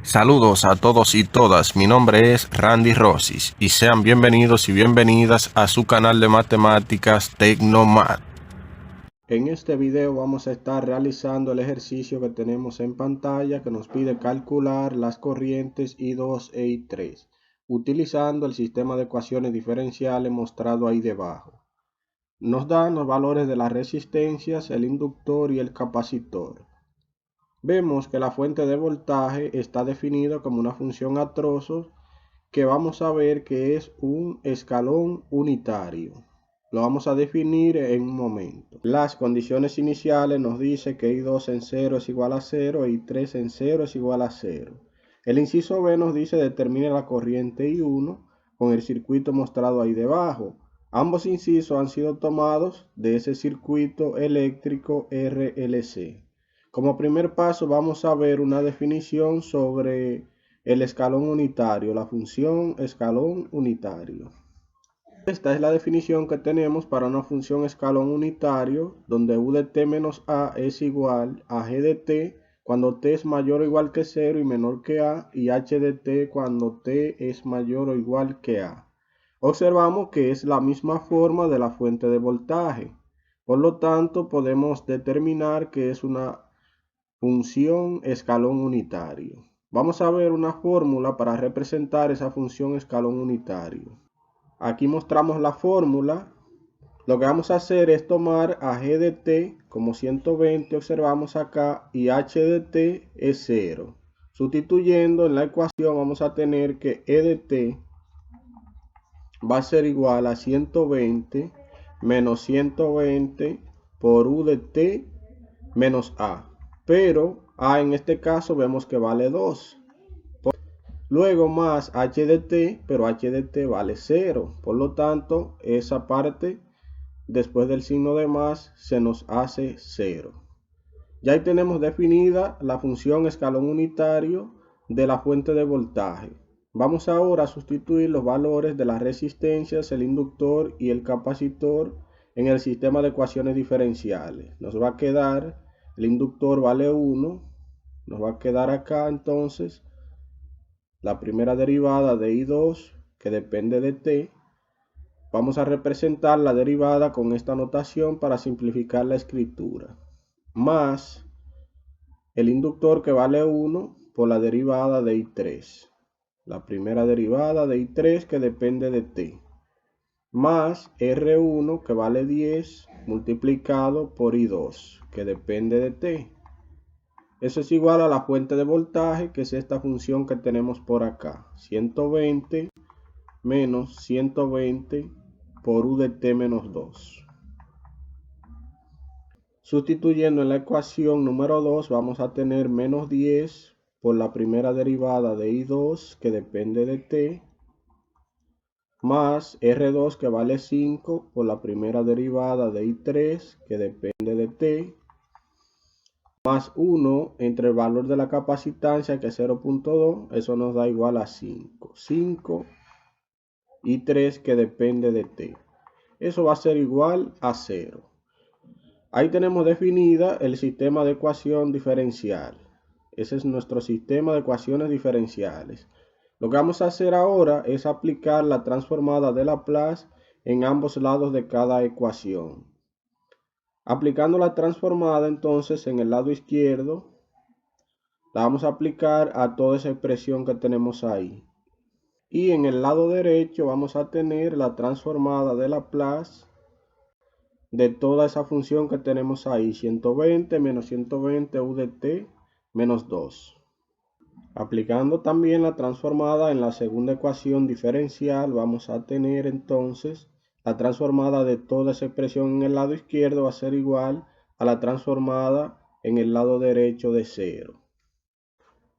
Saludos a todos y todas, mi nombre es Randy Rosis y sean bienvenidos y bienvenidas a su canal de matemáticas Tecnomat. En este video vamos a estar realizando el ejercicio que tenemos en pantalla que nos pide calcular las corrientes I2 e I3 utilizando el sistema de ecuaciones diferenciales mostrado ahí debajo. Nos dan los valores de las resistencias, el inductor y el capacitor. Vemos que la fuente de voltaje está definida como una función a trozos que vamos a ver que es un escalón unitario. Lo vamos a definir en un momento. Las condiciones iniciales nos dice que I2 en 0 es igual a 0 y I3 en 0 es igual a 0. El inciso B nos dice determine la corriente I1 con el circuito mostrado ahí debajo. Ambos incisos han sido tomados de ese circuito eléctrico RLC. Como primer paso vamos a ver una definición sobre el escalón unitario, la función escalón unitario. Esta es la definición que tenemos para una función escalón unitario, donde u de t menos a es igual a g de t cuando t es mayor o igual que 0 y menor que a, y h de t cuando t es mayor o igual que a. Observamos que es la misma forma de la fuente de voltaje. Por lo tanto, podemos determinar que es una función escalón unitario. Vamos a ver una fórmula para representar esa función escalón unitario. Aquí mostramos la fórmula. Lo que vamos a hacer es tomar a g de t como 120, observamos acá, y h de t es 0. Sustituyendo en la ecuación vamos a tener que e de t va a ser igual a 120 menos 120 por u de t menos a. Pero a en este caso vemos que vale 2. Luego más h de t, pero h de t vale 0. Por lo tanto, esa parte después del signo de más se nos hace 0. Ya ahí tenemos definida la función escalón unitario de la fuente de voltaje. Vamos ahora a sustituir los valores de las resistencias, el inductor y el capacitor en el sistema de ecuaciones diferenciales. Nos va a quedar, el inductor vale 1, nos va a quedar acá entonces la primera derivada de I2 que depende de t. Vamos a representar la derivada con esta notación para simplificar la escritura. Más el inductor que vale 1 por la derivada de I3. La primera derivada de I3 que depende de t. Más R1 que vale 10 multiplicado por I2 que depende de t. Eso es igual a la fuente de voltaje, que es esta función que tenemos por acá. 120 menos 120 por u de t menos 2. Sustituyendo en la ecuación número 2 vamos a tener menos 10 por la primera derivada de I2 que depende de t, más R2 que vale 5 por la primera derivada de I3 que depende de t, más 1 entre el valor de la capacitancia que es 0.2, eso nos da igual a 5. 5 y 3 que depende de t. Eso va a ser igual a 0. Ahí tenemos definida el sistema de ecuación diferencial. Ese es nuestro sistema de ecuaciones diferenciales. Lo que vamos a hacer ahora es aplicar la transformada de Laplace en ambos lados de cada ecuación. Aplicando la transformada entonces en el lado izquierdo, la vamos a aplicar a toda esa expresión que tenemos ahí. Y en el lado derecho vamos a tener la transformada de Laplace de toda esa función que tenemos ahí, 120 menos 120 u de t menos 2. Aplicando también la transformada en la segunda ecuación diferencial, vamos a tener entonces la transformada de toda esa expresión en el lado izquierdo va a ser igual a la transformada en el lado derecho de 0.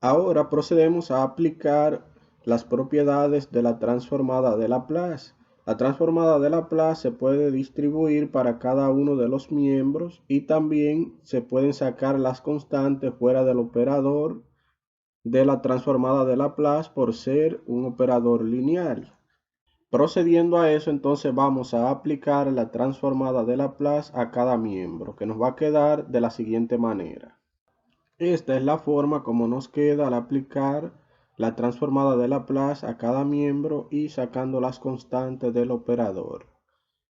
Ahora procedemos a aplicar las propiedades de la transformada de Laplace. La transformada de Laplace se puede distribuir para cada uno de los miembros y también se pueden sacar las constantes fuera del operador de la transformada de Laplace por ser un operador lineal. Procediendo a eso, entonces vamos a aplicar la transformada de Laplace a cada miembro, que nos va a quedar de la siguiente manera. Esta es la forma como nos queda al aplicar la transformada de Laplace a cada miembro y sacando las constantes del operador.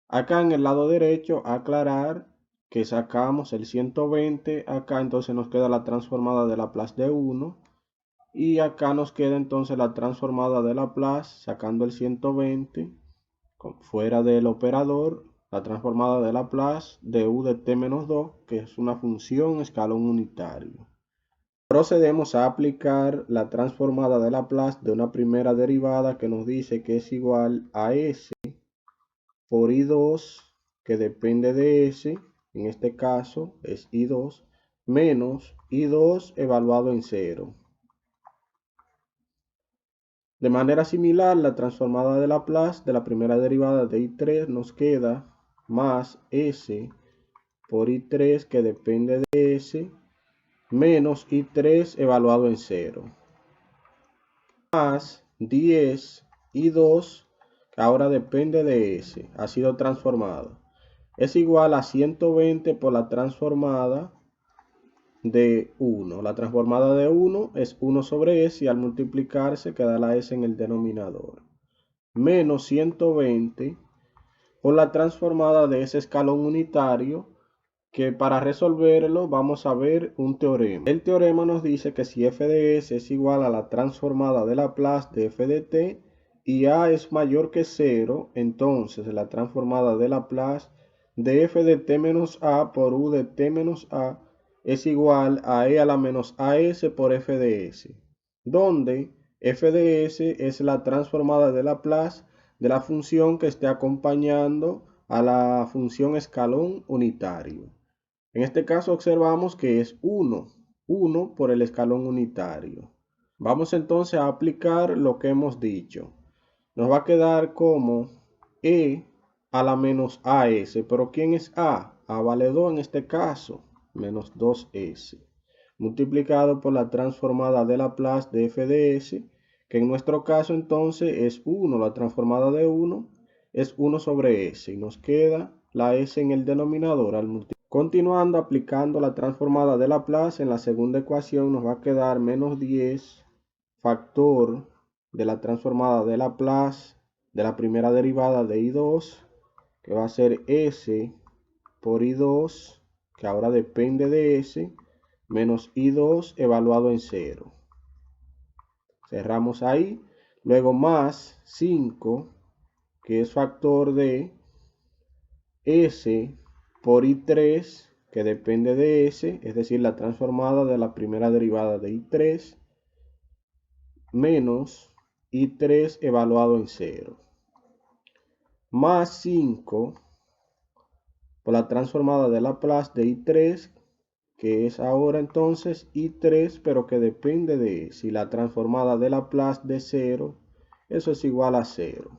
Acá en el lado derecho, aclarar que sacamos el 120, acá entonces nos queda la transformada de Laplace de 1 y acá nos queda entonces la transformada de Laplace sacando el 120 fuera del operador, la transformada de Laplace de u de t menos 2, que es una función escalón unitario. Procedemos a aplicar la transformada de Laplace de una primera derivada que nos dice que es igual a s por i2, que depende de s, en este caso es i2, menos i2 evaluado en 0. De manera similar, la transformada de Laplace de la primera derivada de i3 nos queda más s por i3, que depende de s, menos i3 evaluado en 0. Más 10 i2, que ahora depende de s, ha sido transformado. Es igual a 120 por la transformada de 1. La transformada de 1 es 1 sobre s y al multiplicarse queda la s en el denominador. Menos 120 por la transformada de ese escalón unitario, que para resolverlo vamos a ver un teorema. El teorema nos dice que si f de s es igual a la transformada de Laplace de f de t y a es mayor que 0, entonces la transformada de Laplace de f de t menos a por u de t menos a es igual a e a la menos as por f de s, donde f de s es la transformada de Laplace de la función que esté acompañando a la función escalón unitario. En este caso observamos que es 1 por el escalón unitario. Vamos entonces a aplicar lo que hemos dicho. Nos va a quedar como e a la menos as, pero ¿quién es a? A vale 2 en este caso, menos 2s, multiplicado por la transformada de Laplace de f de s, que en nuestro caso entonces es 1, la transformada de 1 es 1 sobre s, y nos queda la s en el denominador al multiplicar. Continuando aplicando la transformada de Laplace en la segunda ecuación, nos va a quedar menos 10 factor de la transformada de Laplace de la primera derivada de i2, que va a ser s por i2, que ahora depende de s, menos i2 evaluado en 0. Cerramos ahí. Luego más 5, que es factor de s por i3, que depende de s, es decir, la transformada de la primera derivada de i3, menos i3 evaluado en 0. Más 5 por la transformada de Laplace de i3, que es ahora entonces i3, pero que depende de s, y la transformada de Laplace de 0, eso es igual a 0.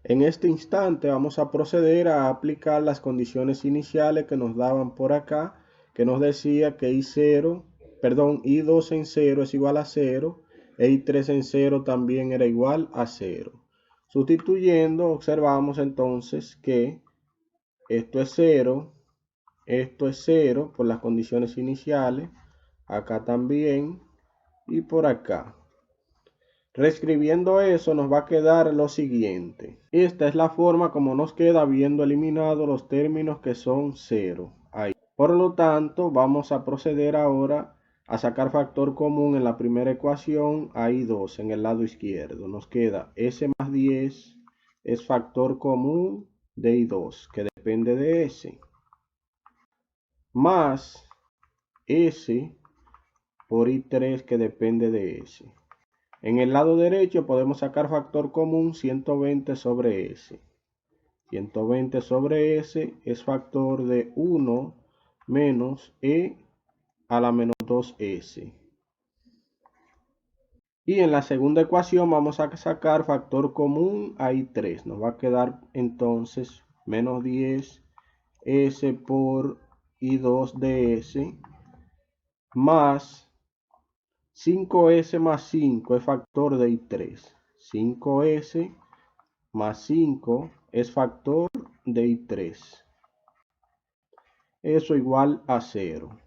En este instante vamos a proceder a aplicar las condiciones iniciales que nos daban por acá, que nos decía que i2 en 0 es igual a 0, e i3 en 0 también era igual a 0. Sustituyendo, observamos entonces que esto es 0 por las condiciones iniciales, acá también y por acá. Reescribiendo eso nos va a quedar lo siguiente. Esta es la forma como nos queda habiendo eliminado los términos que son 0. Ahí. Por lo tanto, vamos a proceder ahora a sacar factor común en la primera ecuación a i2 en el lado izquierdo. Nos queda s más 10 es factor común de i2, que depende de s, más s por i3, que depende de s. En el lado derecho podemos sacar factor común 120 sobre s. 120 sobre s es factor de 1 menos e a la menos 2s. Y en la segunda ecuación vamos a sacar factor común a i3. Nos va a quedar entonces menos 10 s por i2 de s más 5s más 5 es factor de i3. 5s más 5 es factor de i3. Eso igual a 0.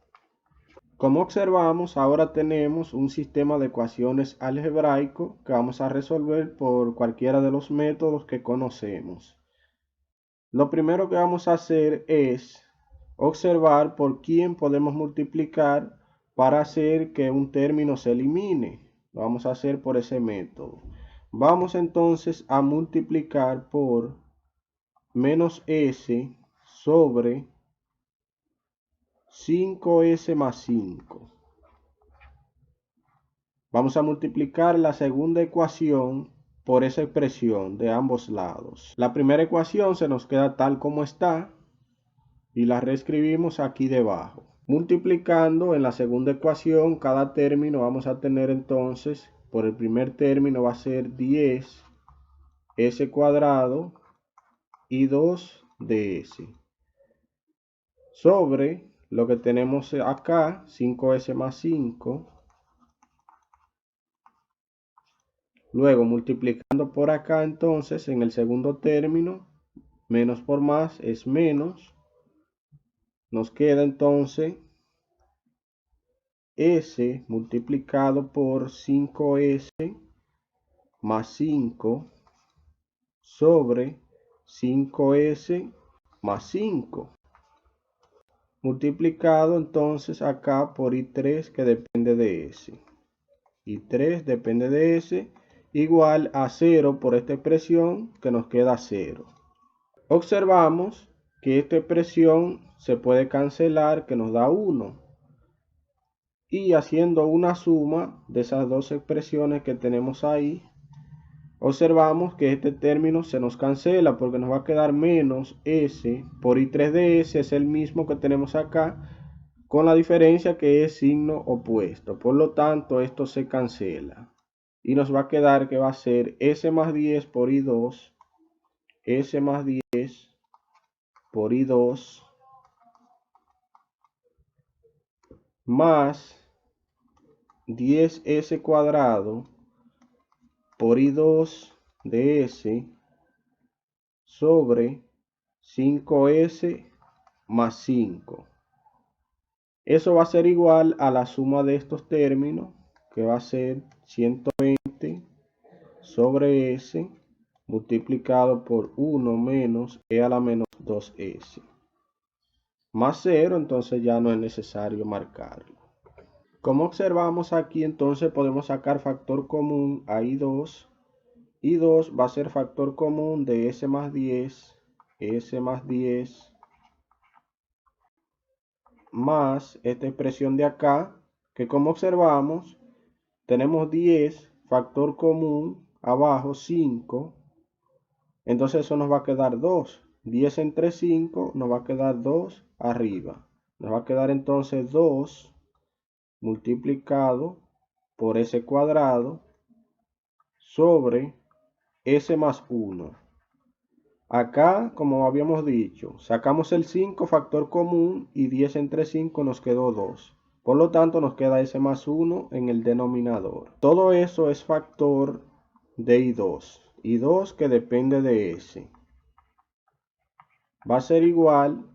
Como observamos, ahora tenemos un sistema de ecuaciones algebraico que vamos a resolver por cualquiera de los métodos que conocemos. Lo primero que vamos a hacer es observar por quién podemos multiplicar para hacer que un término se elimine. Lo vamos a hacer por ese método. Vamos entonces a multiplicar por menos s sobre 5s más 5. Vamos a multiplicar la segunda ecuación por esa expresión de ambos lados. La primera ecuación se nos queda tal como está y la reescribimos aquí debajo. Multiplicando en la segunda ecuación cada término vamos a tener entonces, por el primer término va a ser 10s cuadrado y 2ds sobre lo que tenemos acá, 5s más 5. Luego multiplicando por acá entonces en el segundo término, menos por más es menos. Nos queda entonces s multiplicado por 5s más 5 sobre 5s más 5. Multiplicado entonces acá por i3 que depende de s. i3 depende de s igual a 0 por esta expresión que nos queda 0. Observamos que esta expresión se puede cancelar, que nos da 1. Y haciendo una suma de esas dos expresiones que tenemos ahí, observamos que este término se nos cancela porque nos va a quedar menos s por i3 de s, es el mismo que tenemos acá, con la diferencia que es signo opuesto. Por lo tanto, esto se cancela. Y nos va a quedar que va a ser s más 10 por i2, s más 10 por i2 más 10s cuadrado por i2 de s sobre 5s más 5. Eso va a ser igual a la suma de estos términos, que va a ser 120 sobre s multiplicado por 1 menos e a la menos 2s. Más 0, entonces ya no es necesario marcarlo. Como observamos aquí, entonces podemos sacar factor común a i2. i2 va a ser factor común de s más 10, s más 10, más esta expresión de acá, que como observamos, tenemos 10, factor común, abajo 5, entonces eso nos va a quedar 2. 10 entre 5 nos va a quedar 2 arriba. Nos va a quedar entonces 2 multiplicado por s cuadrado sobre s más 1. Acá, como habíamos dicho, sacamos el 5 factor común y 10 entre 5 nos quedó 2. Por lo tanto, nos queda s más 1 en el denominador. Todo eso es factor de i2. i2 que depende de s. Va a ser igual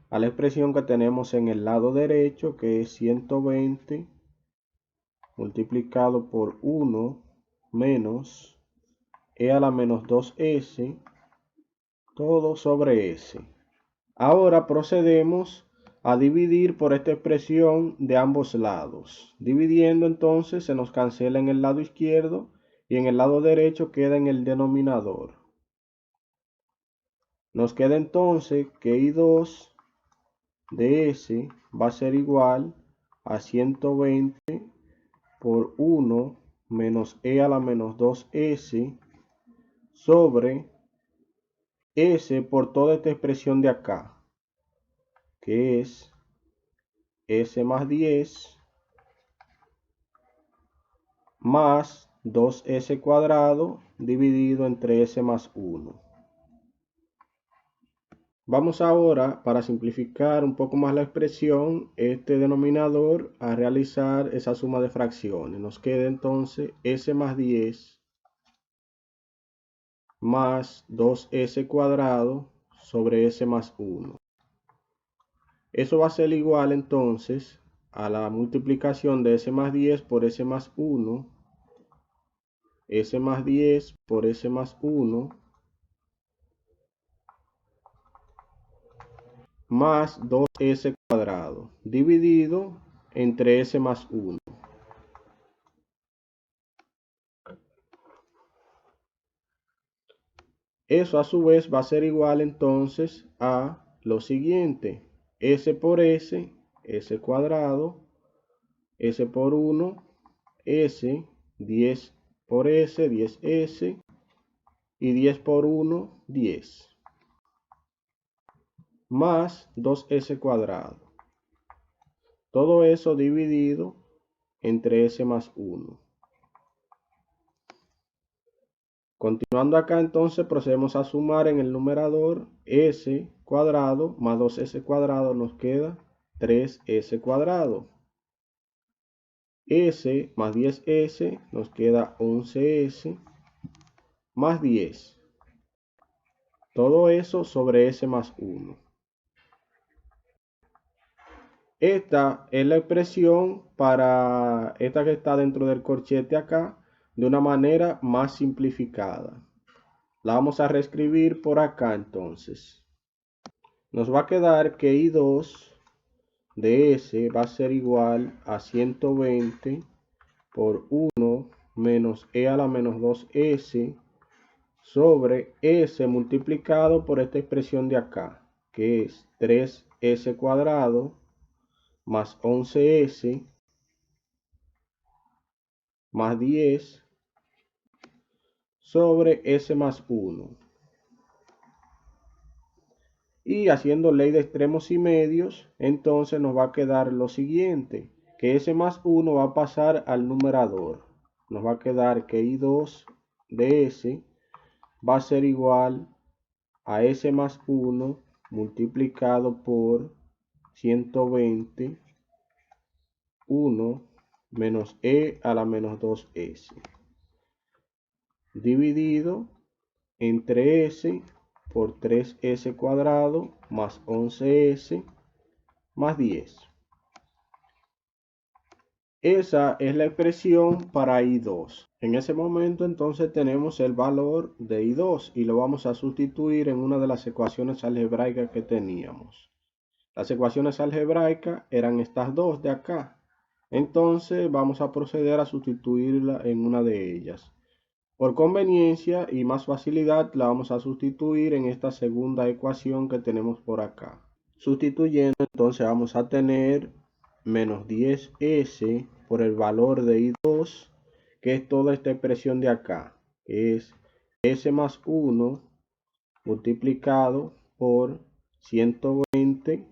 a la expresión que tenemos en el lado derecho, que es 120 multiplicado por 1 menos e a la menos 2s, todo sobre s. Ahora procedemos a dividir por esta expresión de ambos lados. Dividiendo entonces se nos cancela en el lado izquierdo y en el lado derecho queda en el denominador. Nos queda entonces que i2 de s va a ser igual a 120 por 1 menos e a la menos 2s sobre s por toda esta expresión de acá, que es s más 10 más 2s cuadrado dividido entre s más 1. Vamos ahora, para simplificar un poco más la expresión, este denominador, a realizar esa suma de fracciones. Nos queda entonces s más 10 más 2s cuadrado sobre s más 1. Eso va a ser igual entonces a la multiplicación de S más 10 por S más 1, S más 10 por S más 1, más 2S cuadrado, dividido entre S más 1. Eso a su vez va a ser igual entonces a lo siguiente: S por S, S cuadrado, S por 1, S, 10 por S, 10S, y 10 por 1, 10, más 2S cuadrado. Todo eso dividido entre S más 1. Continuando acá, entonces procedemos a sumar en el numerador. S cuadrado más 2S cuadrado nos queda 3S cuadrado. S más 10S nos queda 11S más 10. Todo eso sobre S más 1. Esta es la expresión para esta que está dentro del corchete acá, de una manera más simplificada. La vamos a reescribir por acá entonces. Nos va a quedar que I2 de S va a ser igual a 120 por 1 menos E a la menos 2S sobre S multiplicado por esta expresión de acá, que es 3S cuadrado más 11S más 10 sobre S más 1. Y haciendo ley de extremos y medios, entonces nos va a quedar lo siguiente, que S más 1 va a pasar al numerador. Nos va a quedar que I2 de S va a ser igual a S más 1 multiplicado por 120, 1 menos E a la menos 2S, dividido entre S por 3S cuadrado más 11S más 10. Esa es la expresión para I2. En ese momento entonces tenemos el valor de I2 y lo vamos a sustituir en una de las ecuaciones algebraicas que teníamos. Las ecuaciones algebraicas eran estas dos de acá. Entonces vamos a proceder a sustituirla en una de ellas. Por conveniencia y más facilidad la vamos a sustituir en esta segunda ecuación que tenemos por acá. Sustituyendo, entonces vamos a tener menos 10S por el valor de I2, que es toda esta expresión de acá, que es S más 1 multiplicado por 120,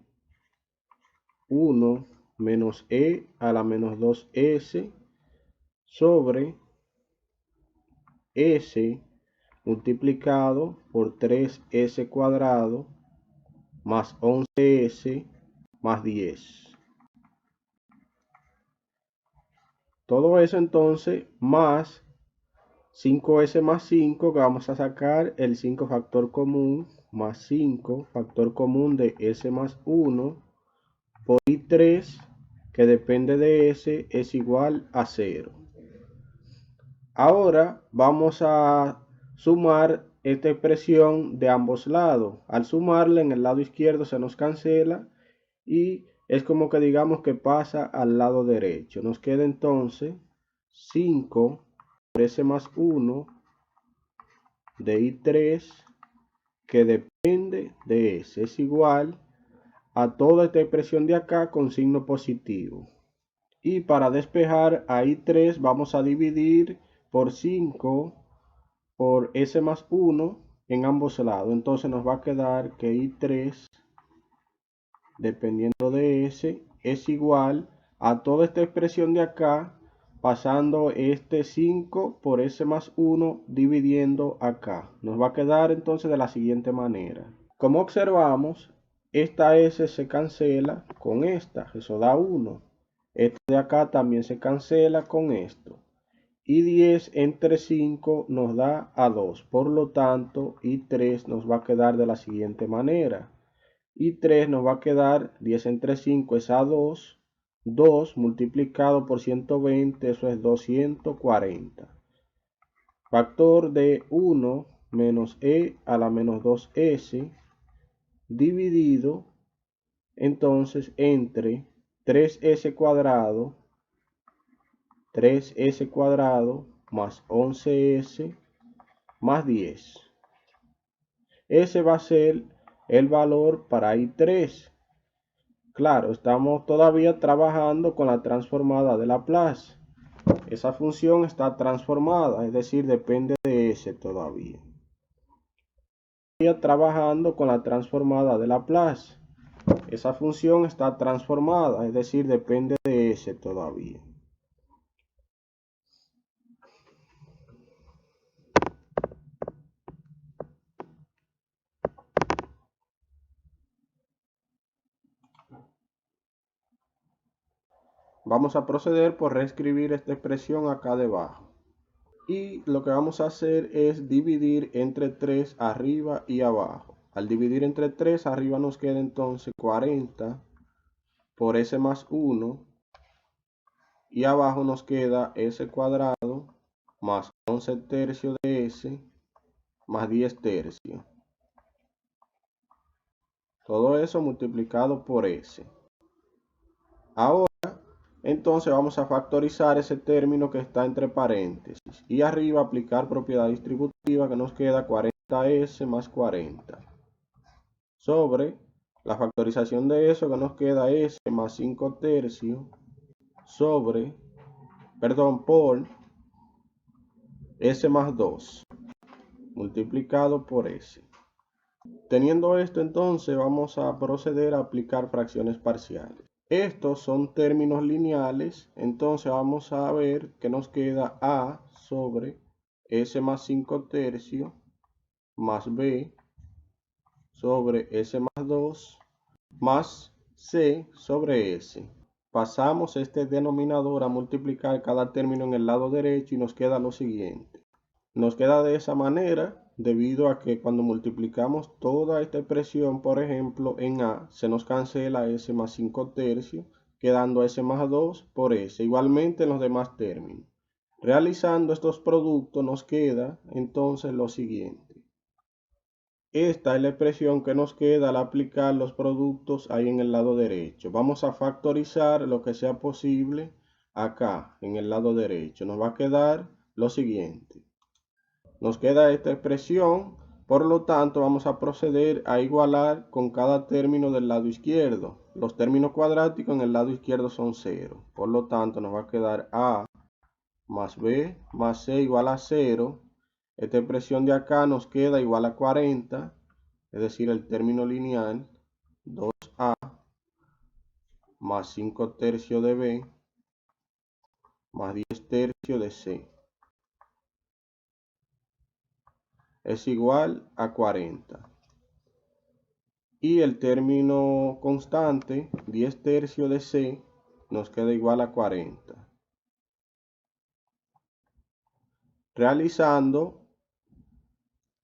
1 menos E a la menos 2S sobre S multiplicado por 3S cuadrado más 11S más 10. Todo eso entonces más 5S más 5, que vamos a sacar el 5 factor común, más 5 factor común de S más 1 por I3, que depende de S, es igual a 0. Ahora vamos a sumar esta expresión de ambos lados. Al sumarla en el lado izquierdo se nos cancela y es como que digamos que pasa al lado derecho. Nos queda entonces 5 por S más 1 de I3, que depende de S, es igual a toda esta expresión de acá con signo positivo. Y para despejar a I3 vamos a dividir por 5 por S más 1 en ambos lados. Entonces nos va a quedar que I3, dependiendo de S, es igual a toda esta expresión de acá, pasando este 5 por S más 1 dividiendo acá. Nos va a quedar entonces de la siguiente manera. Como observamos, esta S se cancela con esta, eso da 1. Este de acá también se cancela con esto. Y 10 entre 5 nos da a 2. Por lo tanto, I3 nos va a quedar de la siguiente manera. Y 3 nos va a quedar, 10 entre 5 es a 2, 2 multiplicado por 120, eso es 240. Factor de 1 menos e a la menos 2s dividido entonces entre 3s cuadrado más 11s más 10. Ese va a ser el valor para I3. Claro, estamos todavía trabajando con la transformada de Laplace. Esa función está transformada, es decir, depende de S todavía. Trabajando con la transformada de Laplace. Esa función está transformada, es decir, depende de S todavía. Vamos a proceder por reescribir esta expresión acá debajo. Y lo que vamos a hacer es dividir entre 3 arriba y abajo. Al dividir entre 3 arriba nos queda entonces 40 por s más 1. Y abajo nos queda s cuadrado más 11 tercios de s más 10 tercios. Todo eso multiplicado por s. Ahora, entonces vamos a factorizar ese término que está entre paréntesis. Y arriba aplicar propiedad distributiva que nos queda 40s más 40. Sobre la factorización de eso que nos queda s más 5 tercios por s más 2 multiplicado por s. Teniendo esto, entonces vamos a proceder a aplicar fracciones parciales. Estos son términos lineales, entonces vamos a ver que nos queda a sobre s más 5 tercios más b sobre s más 2 más c sobre s. Pasamos este denominador a multiplicar cada término en el lado derecho y nos queda lo siguiente. Nos queda de esa manera debido a que cuando multiplicamos toda esta expresión, por ejemplo, en a, se nos cancela s más 5 tercios, quedando s más 2 por s. Igualmente en los demás términos. Realizando estos productos nos queda entonces lo siguiente. Esta es la expresión que nos queda al aplicar los productos ahí en el lado derecho. Vamos a factorizar lo que sea posible acá en el lado derecho. Nos va a quedar lo siguiente. Nos queda esta expresión, por lo tanto vamos a proceder a igualar con cada término del lado izquierdo. Los términos cuadráticos en el lado izquierdo son 0. Por lo tanto nos va a quedar a más b más c igual a 0. Esta expresión de acá nos queda igual a 40, es decir, el término lineal 2a más 5 tercios de b más 10 tercios de c es igual a 40. Y el término constante 10 tercios de c nos queda igual a 40. Realizando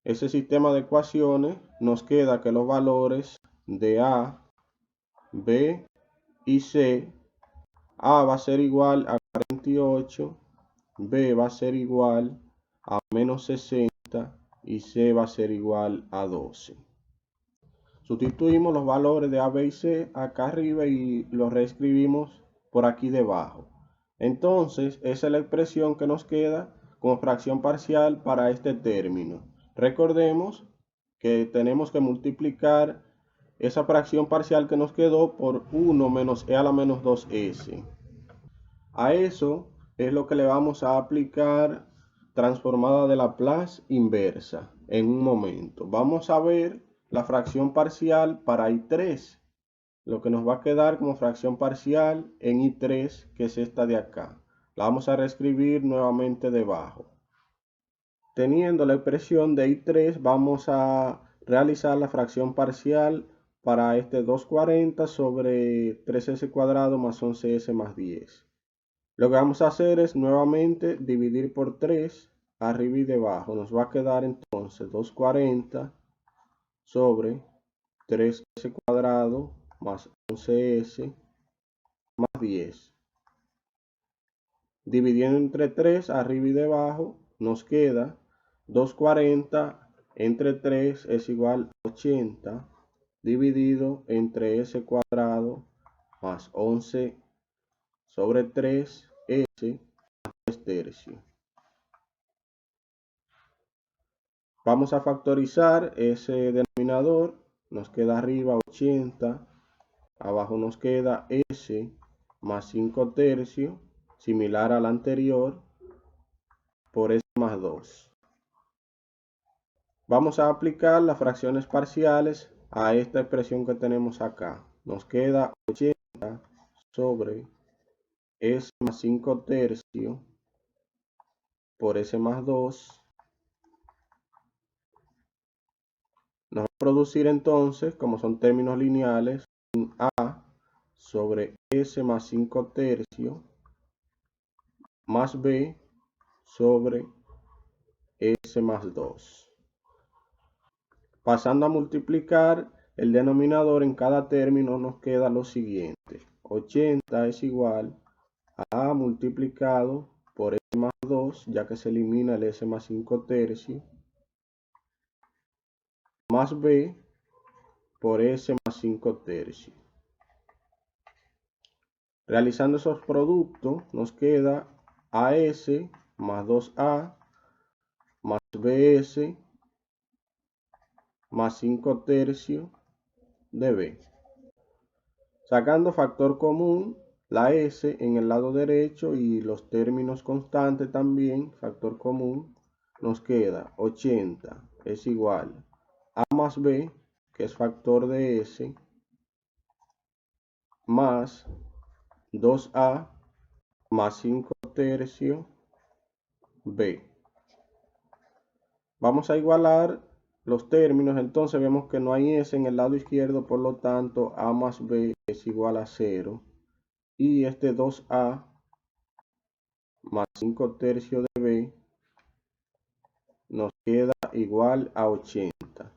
ese sistema de ecuaciones, nos queda que los valores de a, b y c, a va a ser igual a 48, b va a ser igual a menos 60 y c va a ser igual a 12. Sustituimos los valores de a, b y c acá arriba y los reescribimos por aquí debajo. Entonces, esa es la expresión que nos queda como fracción parcial para este término. Recordemos que tenemos que multiplicar esa fracción parcial que nos quedó por 1 menos e a la menos 2s. A eso es lo que le vamos a aplicar transformada de Laplace inversa en un momento. Vamos a ver la fracción parcial para I3. Lo que nos va a quedar como fracción parcial en I3, que es esta de acá. La vamos a reescribir nuevamente debajo. Teniendo la expresión de I3, vamos a realizar la fracción parcial para este 240 sobre 3s cuadrado más 11s más 10. Lo que vamos a hacer es nuevamente dividir por 3 arriba y debajo. Nos va a quedar entonces 240 sobre 3s cuadrado más 11s más 10. Dividiendo entre 3 arriba y debajo nos queda 240 entre 3 es igual a 80 dividido entre s cuadrado más 11 sobre 3s más 3 tercios. Vamos a factorizar ese denominador. Nos queda arriba 80, abajo nos queda s más 5 tercios, similar al anterior, por s más 2. Vamos a aplicar las fracciones parciales a esta expresión que tenemos acá. Nos queda 80 sobre s más 5 tercios por s más 2. Nos va a producir entonces, como son términos lineales, un a sobre s más 5 tercios más b sobre s más 2. Pasando a multiplicar el denominador en cada término nos queda lo siguiente. 80 es igual a multiplicado por s más 2, ya que se elimina el s más 5 tercios, más b por s más 5 tercios. Realizando esos productos nos queda AS más 2A más BS más 5 tercios de B. Sacando factor común, la S en el lado derecho y los términos constantes también, factor común, nos queda 80 es igual a más B, que es factor de S, más 2A más 5 tercios B. Vamos a igualar los términos, entonces vemos que no hay S en el lado izquierdo, por lo tanto A más B es igual a 0. Y este 2A más 5 tercios de B nos queda igual a 80.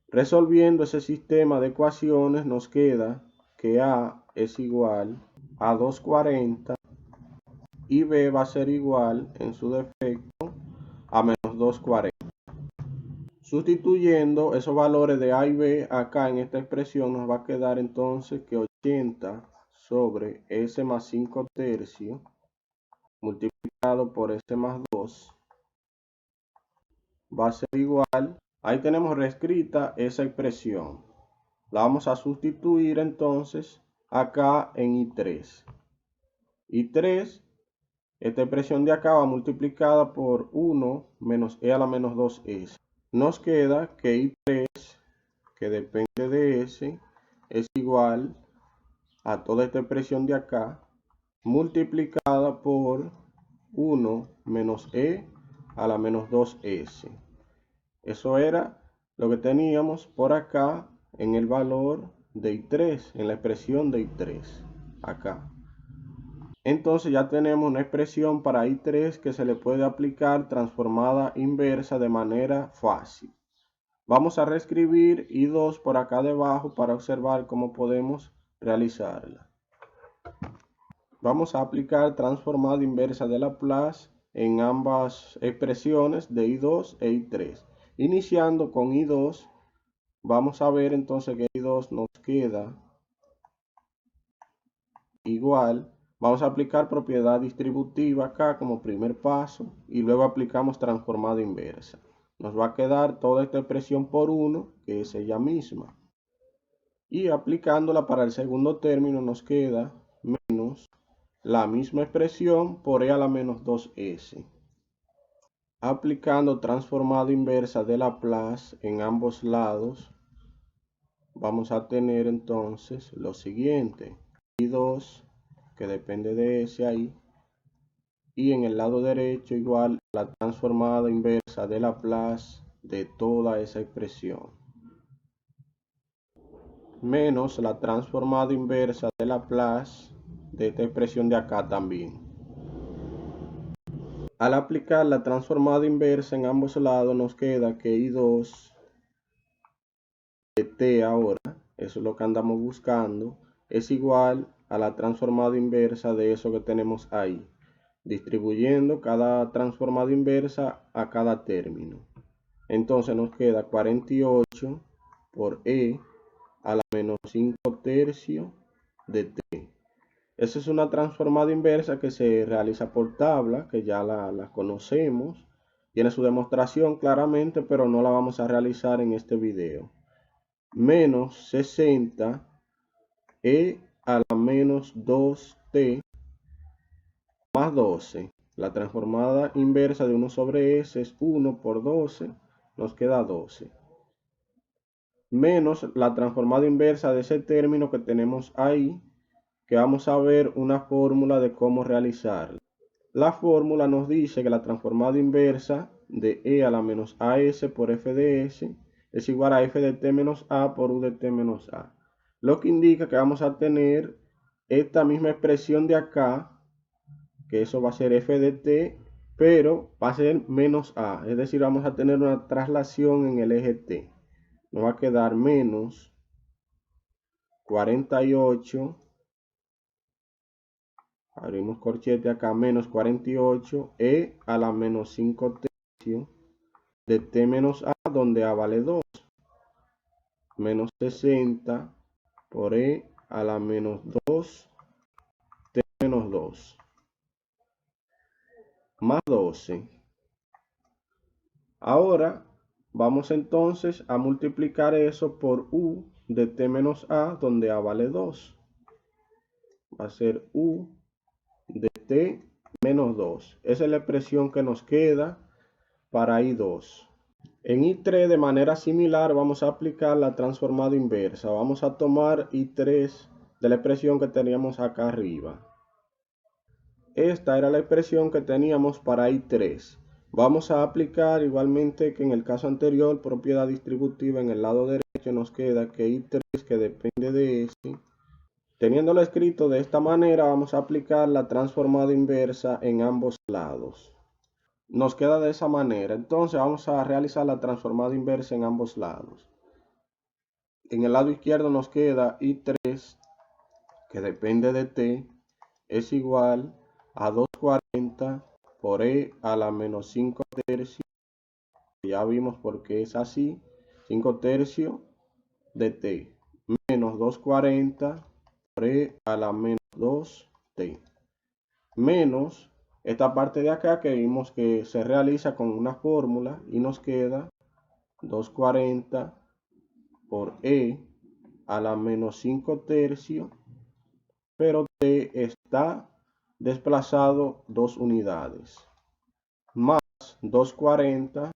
Resolviendo ese sistema de ecuaciones nos queda que A es igual a 240 y B va a ser igual en su defecto a menos 240. Sustituyendo esos valores de A y B acá en esta expresión nos va a quedar entonces que 80 sobre S más 5 tercios multiplicado por S más 2 va a ser igual. Ahí tenemos reescrita esa expresión. La vamos a sustituir entonces acá en I3. I3, esta expresión de acá va multiplicada por 1 menos E a la menos 2S. Nos queda que I3, que depende de S, es igual a toda esta expresión de acá, multiplicada por 1 menos E a la menos 2S. Eso era lo que teníamos por acá en el valor de I3, en la expresión de I3, acá. Entonces ya tenemos una expresión para I3 que se le puede aplicar transformada inversa de manera fácil. Vamos a reescribir I2 por acá debajo para observar cómo podemos realizarla. Vamos a aplicar transformada inversa de Laplace en ambas expresiones de I2 e I3. Iniciando con I2, vamos a ver entonces que I2 nos queda igual. Vamos a aplicar propiedad distributiva acá como primer paso y luego aplicamos transformada inversa. Nos va a quedar toda esta expresión por 1, que es ella misma. Y aplicándola para el segundo término nos queda menos la misma expresión por E a la menos 2S. Aplicando transformada inversa de Laplace en ambos lados, vamos a tener entonces lo siguiente. I2, que depende de S ahí, y en el lado derecho igual la transformada inversa de Laplace de toda esa expresión, menos la transformada inversa de Laplace de esta expresión de acá también. Al aplicar la transformada inversa en ambos lados nos queda que I2 de t ahora, eso es lo que andamos buscando, es igual a la transformada inversa de eso que tenemos ahí, distribuyendo cada transformada inversa a cada término. Entonces nos queda 48 por e a la menos 5 tercios de t. Esa es una transformada inversa que se realiza por tabla, que ya la conocemos. Tiene su demostración claramente, pero no la vamos a realizar en este video. Menos 60 e a la menos 2t más 12. La transformada inversa de 1 sobre s es 1 por 12, nos queda 12. Menos la transformada inversa de ese término que tenemos ahí, que vamos a ver una fórmula de cómo realizarla. La fórmula nos dice que la transformada inversa de e a la menos as por f de s es igual a f de t menos a por u de t menos a. Lo que indica que vamos a tener esta misma expresión de acá, que eso va a ser f de t, pero va a ser menos a. Es decir, vamos a tener una traslación en el eje t. Nos va a quedar menos 48, abrimos corchete acá, menos 48 e a la menos 5 tercios de t menos a, donde a vale 2, menos 60 por e a la menos 2 t menos 2 más 12. Ahora vamos entonces a multiplicar eso por u de t menos a, donde a vale 2. Va a ser u de t menos 2. Esa es la expresión que nos queda para I2. En I3 de manera similar vamos a aplicar la transformada inversa. Vamos a tomar I3 de la expresión que teníamos acá arriba. Esta era la expresión que teníamos para I3. Vamos a aplicar igualmente que en el caso anterior, propiedad distributiva. En el lado derecho nos queda que I3, que depende de S. Teniéndolo escrito de esta manera, vamos a aplicar la transformada inversa en ambos lados. Nos queda de esa manera. Entonces vamos a realizar la transformada inversa en ambos lados. En el lado izquierdo nos queda I3, que depende de t, es igual a 240 por e a la menos 5 tercios. Ya vimos por qué es así. 5 tercios de t menos 240 por e a la menos 2t. Menos esta parte de acá que vimos que se realiza con una fórmula y nos queda 240 por e a la menos 5 tercios, pero t está desplazado 2 unidades, más 240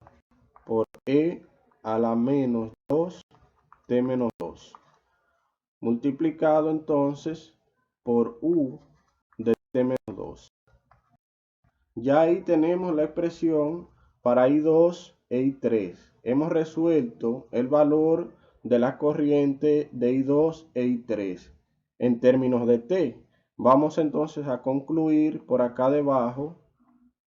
por e a la menos 2 t menos 2, multiplicado entonces por u de t menos 2. Ya ahí tenemos la expresión para I2 e I3. Hemos resuelto el valor de la corriente de I2 e I3 en términos de t. Vamos entonces a concluir por acá debajo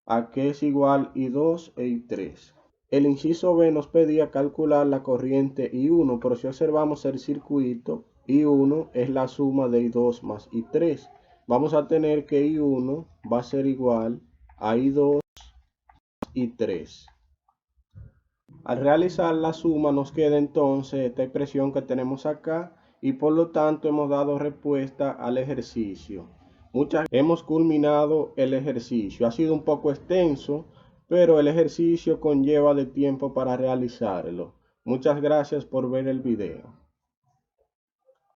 a que es igual I2 e I3. El inciso B nos pedía calcular la corriente I1, pero si observamos el circuito, I1 es la suma de I2 más I3. Vamos a tener que I1 va a ser igual a I2 y 3. Al realizar la suma nos queda entonces esta expresión que tenemos acá y por lo tanto hemos dado respuesta al ejercicio. Hemos culminado el ejercicio. Ha sido un poco extenso, pero el ejercicio conlleva de tiempo para realizarlo. Muchas gracias por ver el video.